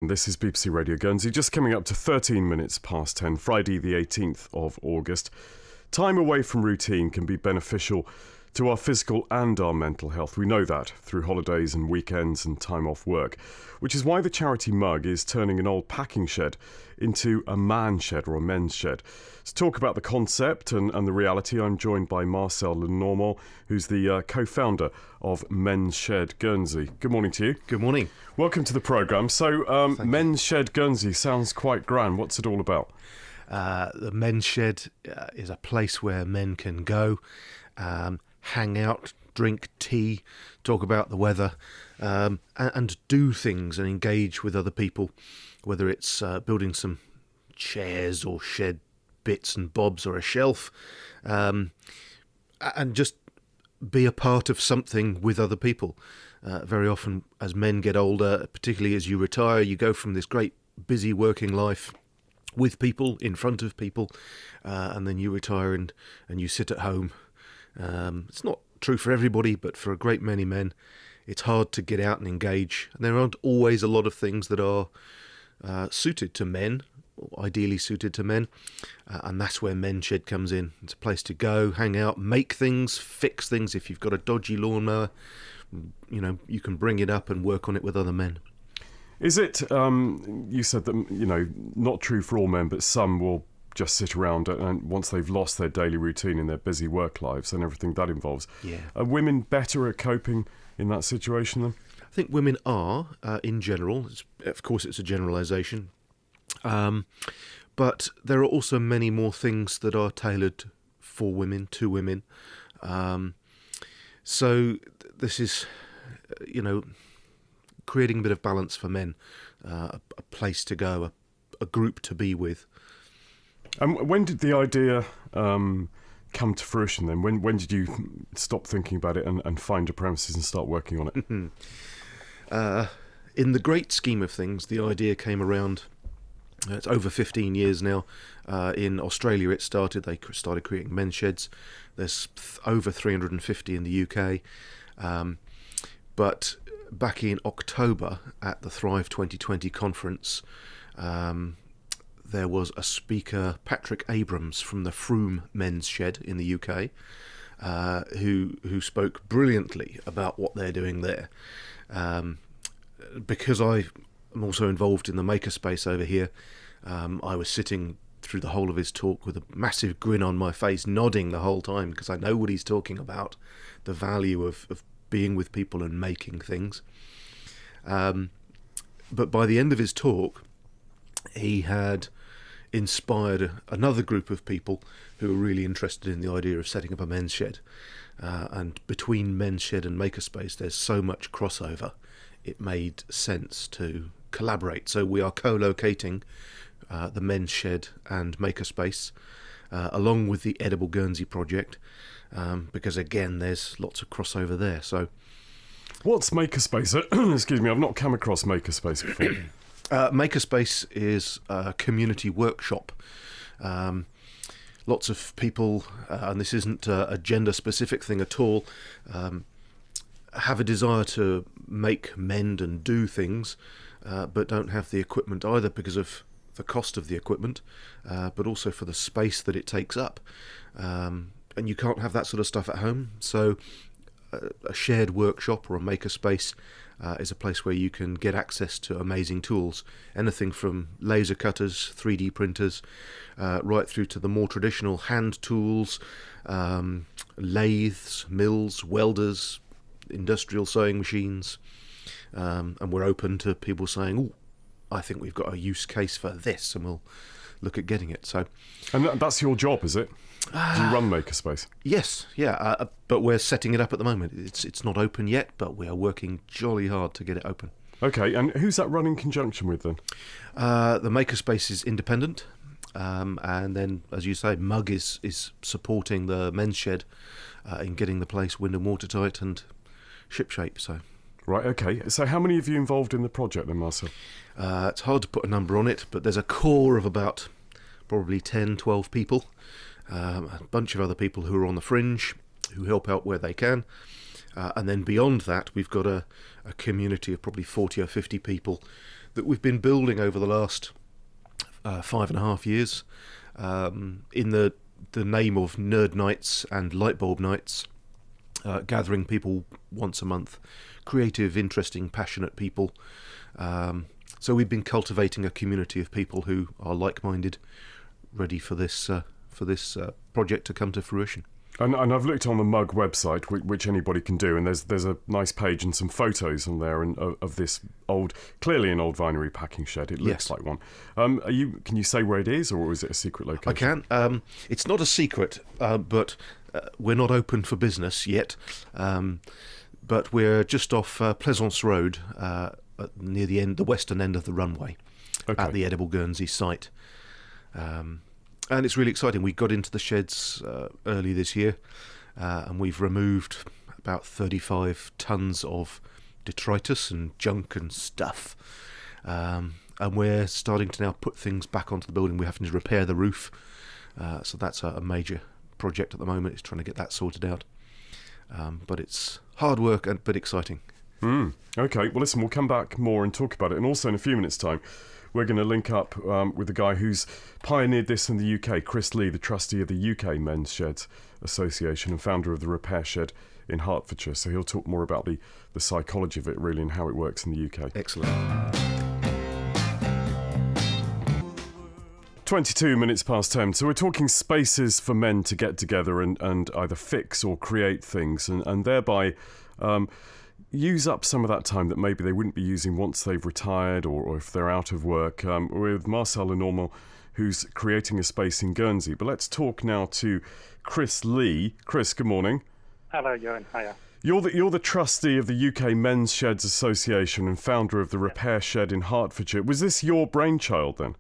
This is BBC Radio Guernsey, just coming up to 13 minutes past 10, Friday the 18th of August. Time away from routine can be beneficial to our physical and our mental health. We know that through holidays and weekends and time off work, which is why the charity mug is turning an old packing shed into a man shed or a men's shed. To talk about the concept and the reality, I'm joined by Marcel Lenormand, who's the co-founder of Men's Shed Guernsey. Good morning to you. Good morning. Welcome to the programme. So, Men's Shed Guernsey sounds quite grand. What's it all about? The Men's Shed is a place where men can go, hang out, drink tea, talk about the weather, and do things and engage with other people, whether it's building some chairs or shed bits and bobs or a shelf, and just be a part of something with other people. Very often as men get older, particularly as you retire, you go from this great busy working life with people, in front of people, and then you retire and you sit at home. It's not true for everybody, but for a great many men, it's hard to get out and engage. And there aren't always a lot of things that are suited to men, or ideally suited to men, and that's where Men's Shed comes in. It's a place to go, hang out, make things, fix things. If you've got a dodgy lawnmower, you can bring it up and work on it with other men. Is it, you said that, not true for all men, but some will just sit around and once they've lost their daily routine in their busy work lives and everything that involves. Yeah. Are women better at coping in that situation then? I think women are, in general. Of course, it's a generalisation. But there are also many more things that are tailored for women, to women. So this is, creating a bit of balance for men, a place to go, a group to be with. When did the idea come to fruition then? When did you stop thinking about it and find a premises and start working on it? In the great scheme of things, the idea came around, it's over 15 years now. In Australia it started. They started creating men's sheds. There's over 350 in the UK. But back in October at the Thrive 2020 conference, there was a speaker, Patrick Abrams from the Froome Men's Shed in the UK, who spoke brilliantly about what they're doing there. Because I am also involved in the makerspace over here, I was sitting through the whole of his talk with a massive grin on my face, nodding the whole time because I know what he's talking about, the value of being with people and making things. But by the end of his talk, he had inspired another group of people who were really interested in the idea of setting up a men's shed. And between Men's Shed and Makerspace, there's so much crossover. It made sense to collaborate. So we are co-locating the Men's Shed and Makerspace, along with the Edible Guernsey project, because again, there's lots of crossover there. So, what's Makerspace? Excuse me, I've not come across Makerspace before. Makerspace is a community workshop. Lots of people, and this isn't a gender-specific thing at all, have a desire to make, mend and do things, but don't have the equipment either because of the cost of the equipment, but also for the space that it takes up. And you can't have that sort of stuff at home, so a shared workshop or a makerspace is a place where you can get access to amazing tools, anything from laser cutters, 3D printers, right through to the more traditional hand tools, lathes, mills, welders, industrial sewing machines, and we're open to people saying, "Oh, I think we've got a use case for this," and we'll look at getting it. So, and that's your job, is it? Do you run Makerspace? Yes, yeah, but we're setting it up at the moment. It's not open yet, but we are working jolly hard to get it open. Okay, and who's that run in conjunction with then? The Makerspace is independent, and then, as you say, Mug is supporting the Men's Shed in getting the place wind and watertight and shipshape. So, right, okay. So how many of you involved in the project then, Marcel? It's hard to put a number on it, but there's a core of about probably 10, 12 people. A bunch of other people who are on the fringe, who help out where they can. And then beyond that, we've got a community of probably 40 or 50 people that we've been building over the last 5.5 years, in the name of Nerd Nights and Lightbulb Nights, gathering people once a month, creative, interesting, passionate people. So we've been cultivating a community of people who are like-minded, ready for this project to come to fruition. And I've looked on the Mug website, which anybody can do, and there's a nice page and some photos on there of this clearly an old vinery packing shed. It looks like one. Can you say where it is, or is it a secret location? I can. It's not a secret, but we're not open for business yet. But we're just off Pleasance Road, near the western end of the runway, at the Edible Guernsey site. And it's really exciting. We got into the sheds early this year, and we've removed about 35 tons of detritus and junk and stuff. And we're starting to now put things back onto the building. We're having to repair the roof. So that's a major project at the moment, is trying to get that sorted out. But it's hard work, but exciting. Okay, well listen, we'll come back more and talk about it. And also in a few minutes' time, we're going to link up with the guy who's pioneered this in the UK, Chris Lee, the trustee of the UK Men's Sheds Association and founder of the Repair Shed in Hertfordshire. So he'll talk more about the psychology of it, really, and how it works in the UK. Excellent. 22 minutes past 10. So we're talking spaces for men to get together and either fix or create things and thereby use up some of that time that maybe they wouldn't be using once they've retired or if they're out of work. With Marcel Lenormand, who's creating a space in Guernsey. But let's talk now to Chris Lee. Chris, good morning. Hello, Ewan. Hiya. You're the trustee of the UK Men's Sheds Association and founder of the Repair Shed in Hertfordshire. Was this your brainchild then?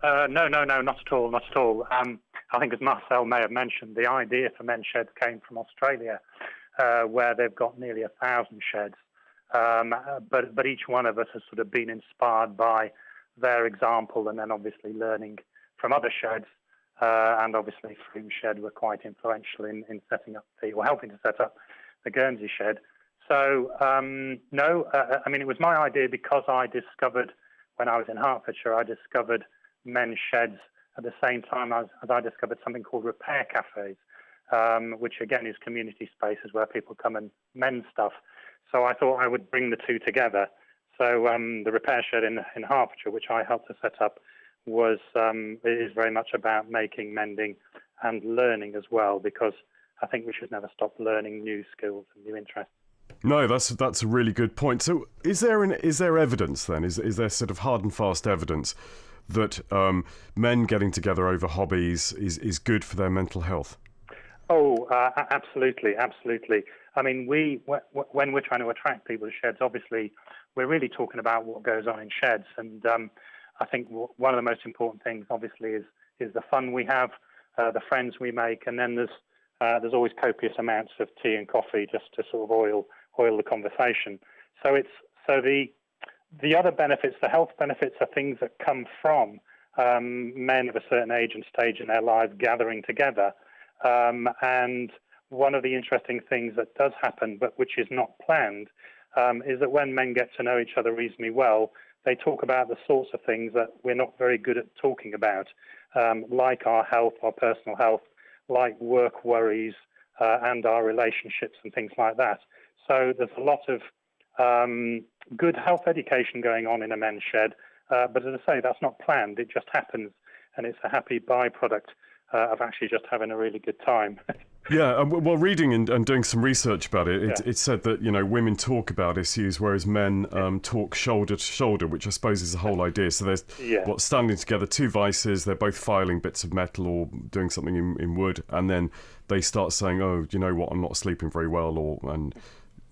No, not at all, not at all. I think as Marcel may have mentioned, the idea for men's sheds came from Australia, where they've got nearly 1,000 sheds. But each one of us has sort of been inspired by their example and then obviously learning from other sheds. And obviously Froome Shed were quite influential in setting up helping to set up the Guernsey Shed. So, I mean, it was my idea because I discovered, when I was in Hertfordshire, I discovered men's sheds at the same time as I discovered something called repair cafes, which again is community spaces where people come and mend stuff. So I thought I would bring the two together. So the repair shed in Hertfordshire, which I helped to set up, is very much about making, mending and learning as well, because I think we should never stop learning new skills and new interests. No, that's a really good point. So is there evidence then? Is there sort of hard and fast evidence that men getting together over hobbies is good for their mental health? Oh, absolutely. I mean, when we're trying to attract people to sheds, obviously, we're really talking about what goes on in sheds. And I think one of the most important things, obviously, is the fun we have, the friends we make, and then there's always copious amounts of tea and coffee just to sort of oil the conversation. So the other benefits, the health benefits, are things that come from men of a certain age and stage in their lives gathering together. And one of the interesting things that does happen, but which is not planned, is that when men get to know each other reasonably well, they talk about the sorts of things that we're not very good at talking about, like our health, our personal health, like work worries, and our relationships and things like that. So there's a lot of good health education going on in a men's shed, but as I say, that's not planned. It just happens, and it's a happy byproduct of actually just having a really good time. Yeah, well, reading and doing some research about it said that, women talk about issues, whereas men talk shoulder to shoulder, which I suppose is the whole idea. So there's standing together, two vices, they're both filing bits of metal or doing something in wood, and then they start saying, oh, do you know what, I'm not sleeping very well, and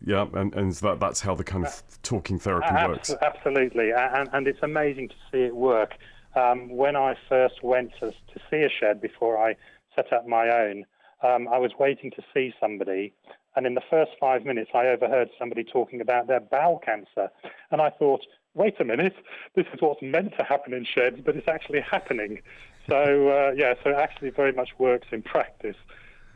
that's how the kind of talking therapy works. Absolutely, and it's amazing to see it work. When I first went to see a shed before I set up my own, I was waiting to see somebody, and in the first 5 minutes I overheard somebody talking about their bowel cancer, and I thought, wait a minute, this is what's meant to happen in sheds, but it's actually happening. So so it actually very much works in practice.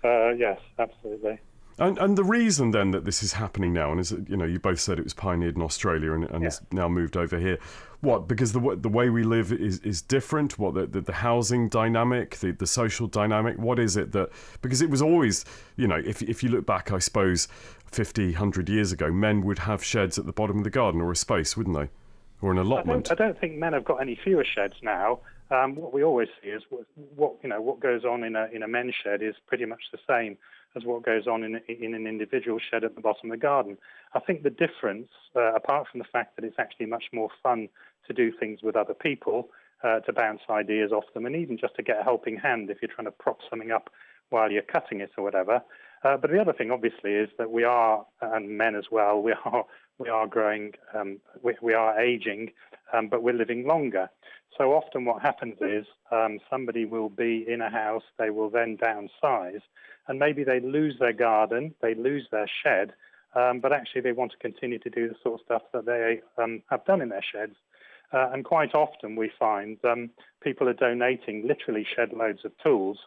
Yes, absolutely. And the reason then that this is happening now, and is, you both said it was pioneered in Australia and has now moved over here. What? Because the way we live is different. What the housing dynamic, the social dynamic. What is it that? Because it was always, if you look back, I suppose 50, 100 years ago, men would have sheds at the bottom of the garden or a space, wouldn't they, or an allotment? I don't think men have got any fewer sheds now. What we always see is what goes on in a men's shed is pretty much the same as what goes on in an individual shed at the bottom of the garden. I think the difference, apart from the fact that it's actually much more fun to do things with other people, to bounce ideas off them, and even just to get a helping hand if you're trying to prop something up while you're cutting it or whatever. But the other thing, obviously, is that we are, and men as well, we are growing, we are aging, but we're living longer. So often what happens is somebody will be in a house, they will then downsize, and maybe they lose their garden, they lose their shed, but actually they want to continue to do the sort of stuff that they have done in their sheds. And quite often we find people are donating literally shed loads of tools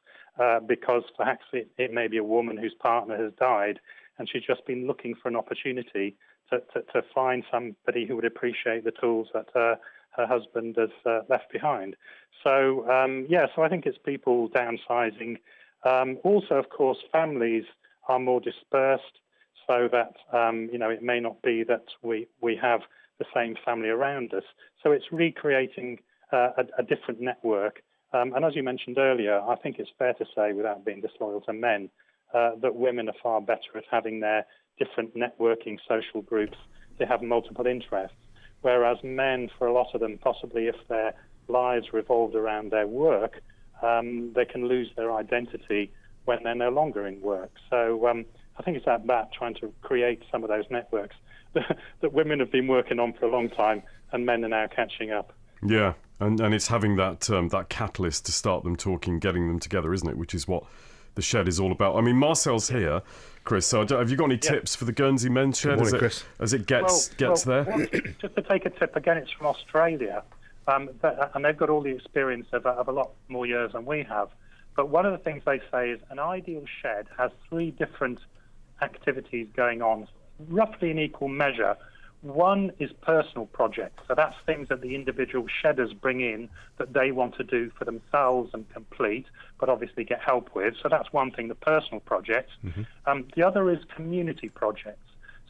because perhaps it may be a woman whose partner has died and she's just been looking for an opportunity to find somebody who would appreciate the tools that her husband has left behind. So, so I think it's people downsizing. Also, of course, families are more dispersed so that, it may not be that we have the same family around us. So it's recreating a different network. And as you mentioned earlier, I think it's fair to say, without being disloyal to men, that women are far better at having their different networking social groups. They have multiple interests. Whereas men, for a lot of them, possibly if their lives revolved around their work, they can lose their identity when they're no longer in work. So I think it's about trying to create some of those networks that women have been working on for a long time and men are now catching up. Yeah, and it's having that catalyst to start them talking, getting them together, isn't it? Which is what the shed is all about. I mean, Marcel's here, Chris, so have you got any tips for the Guernsey men's shed? Good morning, Chris. As it gets there? Well, just to take a tip, again, it's from Australia, and they've got all the experience of a lot more years than we have. But one of the things they say is an ideal shed has 3 different activities going on, roughly in equal measure. One is personal projects. So that's things that the individual shedders bring in that they want to do for themselves and complete, but obviously get help with. So that's one thing, the personal projects. Mm-hmm. The other is community projects.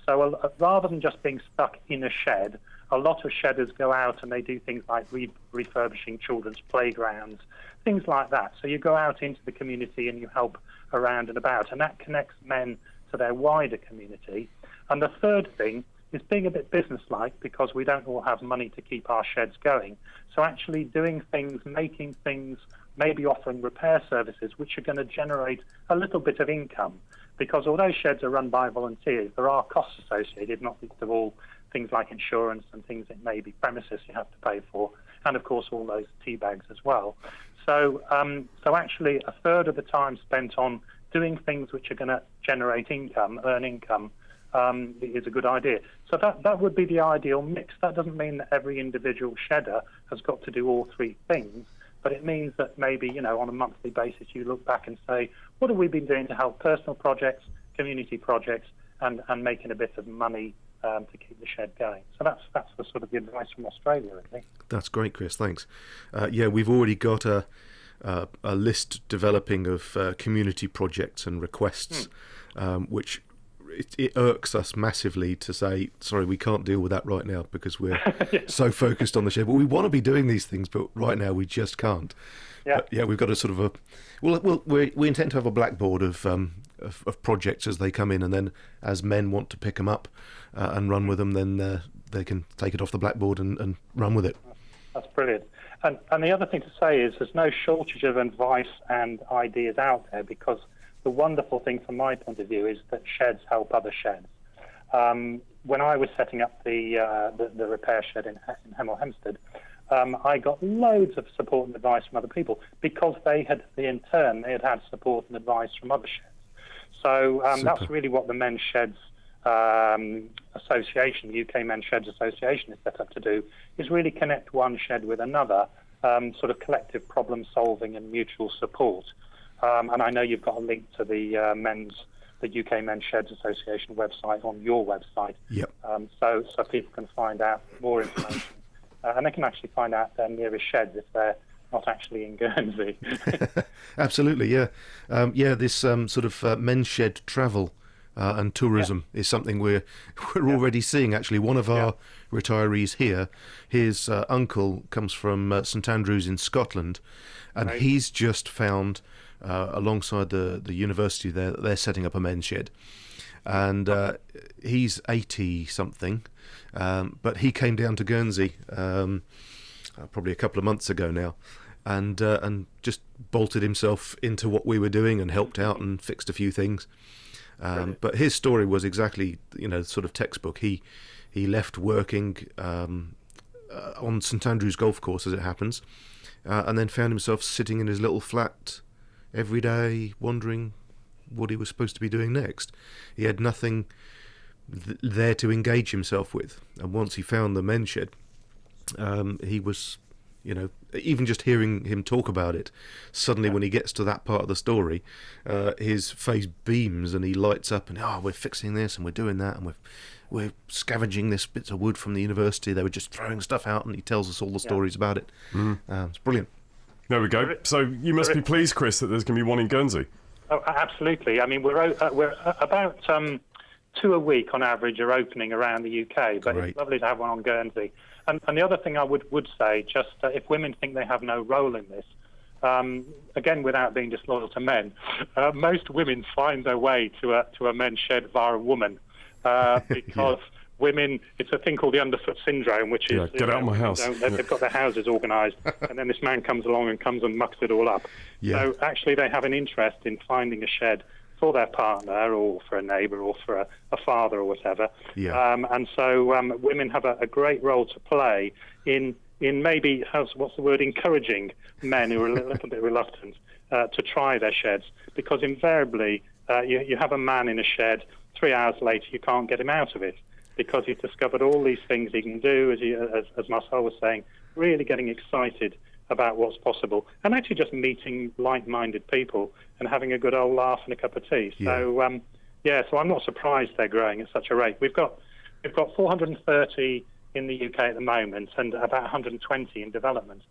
So rather than just being stuck in a shed, a lot of shedders go out and they do things like refurbishing children's playgrounds, things like that. So you go out into the community and you help around and about, and that connects men to their wider community. And the third thing is being a bit businesslike, because we don't all have money to keep our sheds going. So actually doing things, making things, maybe offering repair services, which are going to generate a little bit of income. Because although sheds are run by volunteers, there are costs associated, not least of all things like insurance and things that may be premises you have to pay for, and of course all those tea bags as well. So actually a third of the time spent on doing things which are going to generate income, earn income, is a good idea. So that would be the ideal mix. That doesn't mean that every individual shedder has got to do all 3 things, but it means that maybe, on a monthly basis you look back and say, what have we been doing to help personal projects, community projects, and making a bit of money to keep the shed going. So that's the sort of the advice from Australia, really. That's great, Chris. Thanks. We've already got a list developing of community projects and requests, which it irks us massively to say, sorry, we can't deal with that right now because we're so focused on the shed. But we want to be doing these things, but right now we just can't. Yeah, we've got a sort of we intend to have a blackboard of projects as they come in, and then as men want to pick them up and run with them, then they can take it off the blackboard and run with it. That's brilliant. And the other thing to say is there's no shortage of advice and ideas out there, because the wonderful thing from my point of view is that sheds help other sheds. When I was setting up the repair shed in Hemel Hempstead, I got loads of support and advice from other people, because they had had support and advice from other sheds. So that's really what the Men's Sheds Association, UK Men's Sheds Association, is set up to do, is really connect one shed with another, sort of collective problem solving and mutual support. And I know you've got a link to the the UK Men's Sheds Association website on your website. Yep. So people can find out more information. And they can actually find out their nearest sheds if they're not actually in Guernsey. Absolutely, yeah. This sort of men's shed travel and tourism is something we're already seeing. Actually, one of our retirees here, his uncle comes from St Andrews in Scotland, and he's just found alongside the university there that they're setting up a men's shed, and he's 80 something, but he came down to Guernsey probably a couple of months ago now, and just bolted himself into what we were doing and helped out and fixed a few things. But his story was exactly, sort of textbook. He left working on St Andrews golf course, as it happens, and then found himself sitting in his little flat every day, wondering what he was supposed to be doing next. He had nothing there to engage himself with, and once he found the men's shed, he was, even just hearing him talk about it, suddenly when he gets to that part of the story, his face beams and he lights up and, we're fixing this and we're doing that and we're scavenging this bits of wood from the university. They were just throwing stuff out, and he tells us all the stories about it. It's brilliant. There we go. So you must be pleased, Chris, that there's going to be one in Guernsey. Oh, absolutely. I mean, we're about 2 a week on average are opening around the UK, but Great. It's lovely to have one on Guernsey. And the other thing I would say, just if women think they have no role in this, again, without being disloyal to men, most women find their way to a men's shed via a woman, because women, it's a thing called the underfoot syndrome, which is get out of my house. They've got their houses organised, and then this man comes along and mucks it all up. So actually, they have an interest in finding a shed for their partner or for a neighbour or for a father or whatever. And so women have a great role to play in maybe, encouraging men who are a little bit reluctant to try their sheds, because invariably you have a man in a shed, 3 hours later you can't get him out of it, because he's discovered all these things he can do, as Marcel was saying, really getting excited about what's possible, and actually just meeting like-minded people and having a good old laugh and a cup of tea. So I'm not surprised they're growing at such a rate. We've got 430 in the UK at the moment, and about 120 in development.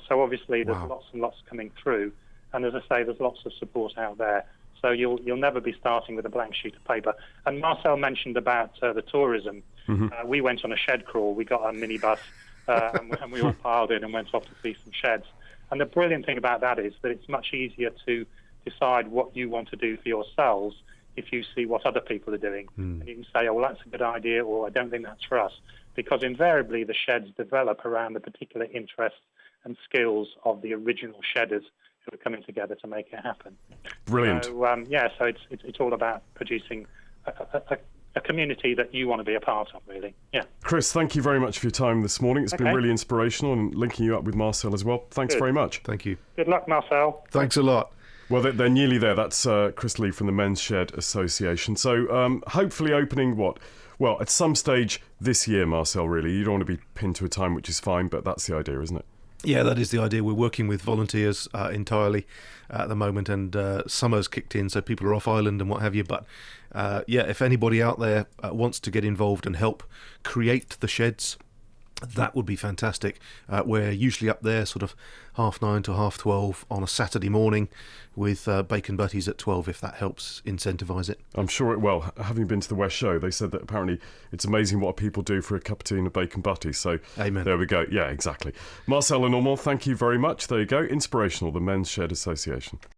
So obviously there's lots and lots coming through, and as I say, there's lots of support out there. So you'll never be starting with a blank sheet of paper. And Marcel mentioned about the tourism. We went on a shed crawl. We got a minibus. And we all piled in and went off to see some sheds. And the brilliant thing about that is that it's much easier to decide what you want to do for yourselves if you see what other people are doing. And you can say, well, that's a good idea, or I don't think that's for us. Because invariably the sheds develop around the particular interests and skills of the original shedders who are coming together to make it happen. Brilliant. So, so it's all about producing a community that you want to be a part of, really. Yeah. Chris, thank you very much for your time this morning. It's been really inspirational, and linking you up with Marcel as well. Thanks very much. Thank you. Good luck, Marcel. Thanks a lot. Well, they're nearly there. That's Chris Lee from the Men's Shed Association. So hopefully opening at some stage this year, Marcel, really. You don't want to be pinned to a time, which is fine, but that's the idea, isn't it? Yeah, that is the idea. We're working with volunteers entirely at the moment, and summer's kicked in, so people are off island and what have you. But if anybody out there wants to get involved and help create the sheds, that would be fantastic. We're usually up there sort of 9:30 to 12:30 on a Saturday morning, with bacon butties at 12, if that helps incentivise it. I'm sure it will. Having been to the West Show, they said that apparently it's amazing what people do for a cup of tea and a bacon butty. So Amen. There we go. Yeah, exactly. Marcel and Normand, thank you very much. There you go. Inspirational, the Men's Shed Association.